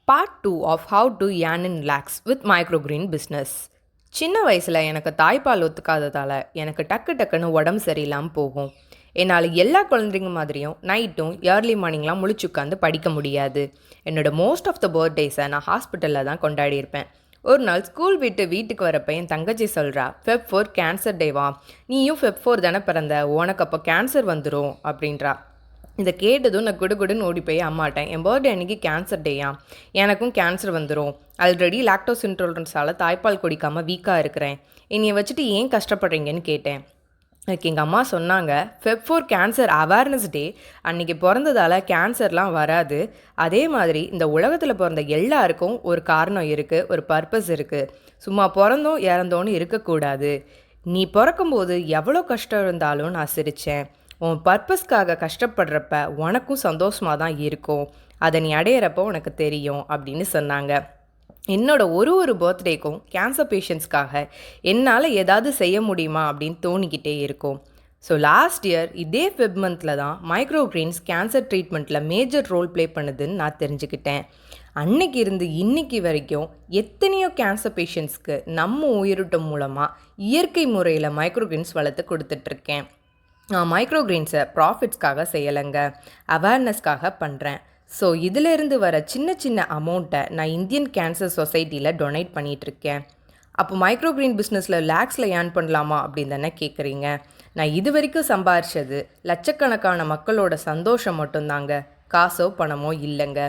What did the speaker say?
Part 2 of how to earn and relax with microgreen business. சின்ன வயசில் எனக்கு தாய்ப்பால் ஒத்துக்காததால் எனக்கு டக்குன்னு உடம்பு சரியில்லாமல் போகும். என்னால் எல்லா குழந்தைங்க மாதிரியும் நைட்டும் ஏர்லி மார்னிங்லாம் முழிச்சு உட்காந்து படிக்க முடியாது. என்னோடய மோஸ்ட் ஆஃப் த பர்த்டேஸை நான் ஹாஸ்பிட்டலில் தான் கொண்டாடியிருப்பேன். ஒரு நாள் ஸ்கூல் விட்டு வீட்டுக்கு வரப்போ என் தங்கச்சி சொல்கிறா, Feb 4 கேன்சர் டேவா, நீயும் Feb 4 தானே பிறந்த, உனக்கு அப்போ கேன்சர் வந்துடும் அப்படின்றா. இதை கேட்டதும் நான் குடுன்னு ஓடி போய் அம்மாட்டேன், என் பர்த்டே அன்றைக்கி கேன்சர் டேயா, எனக்கும் கேன்சர் வந்துடும், ஆல்ரெடி லாக்டோஸ் இன்டாலரன்ஸால் தாய்ப்பால் குடிக்காமல் வீக்காக இருக்கிறேன், என்னையை வச்சுட்டு ஏன் கஷ்டப்படுறீங்கன்னு கேட்டேன். அதுக்கு எங்கள் அம்மா சொன்னாங்க, Feb 4 கேன்சர் அவேர்னஸ் டே, அன்றைக்கி பிறந்ததால் கேன்சர்லாம் வராது. அதே மாதிரி இந்த உலகத்தில் பிறந்த எல்லாருக்கும் ஒரு காரணம் இருக்குது, ஒரு பர்பஸ் இருக்குது. சும்மா பிறந்தோம் இறந்தோன்னு இருக்கக்கூடாது. நீ பிறக்கும்போது எவ்வளோ கஷ்டம் இருந்தாலும் நான் சிரித்தேன். உன் பர்பஸ்க்காக கஷ்டப்படுறப்ப உனக்கும் சந்தோஷமாக தான் இருக்கும், அதை நீ அடையிறப்போ உனக்கு தெரியும் அப்படின்னு சொன்னாங்க. என்னோடய ஒரு பர்த்டேக்கும் கேன்சர் பேஷண்ட்ஸ்க்காக என்னால் ஏதாவது செய்ய முடியுமா அப்படின்னு தோணிக்கிட்டே இருக்கும். ஸோ லாஸ்ட் இயர் இதே ஃபெப் மந்தில் தான் மைக்ரோகிரீன்ஸ் கேன்சர் ட்ரீட்மெண்ட்டில் மேஜர் ரோல் ப்ளே பண்ணுதுன்னு நான் தெரிஞ்சுக்கிட்டேன். அன்னைக்கு இருந்து இன்னைக்கு வரைக்கும் எத்தனையோ கேன்சர் பேஷண்ட்ஸ்க்கு நம்ம உயிரோட்டம் மூலமாக இயற்கை முறையில் மைக்ரோகிரீன்ஸ் வளர்த்து கொடுத்துட்ருக்கேன். நான் மைக்ரோகிரீன்ஸை ப்ராஃபிட்ஸ்க்காக செய்யலைங்க, அவேர்னஸ்க்காக பண்ணுறேன். ஸோ இதிலேருந்து வர சின்ன அமௌண்ட்டை நான் இந்தியன் கேன்சர் சொசைட்டியில் டொனேட் பண்ணிகிட்ருக்கேன். அப்போ மைக்ரோகிரீன் பிஸ்னஸில் லேக்ஸில் ஏர்ன் பண்ணலாமா அப்படின்னு தானே கேட்குறீங்க. நான் இது வரைக்கும் சம்பாரித்தது லட்சக்கணக்கான மக்களோட சந்தோஷம் மட்டும்தாங்க, காசோ பணமோ இல்லைங்க.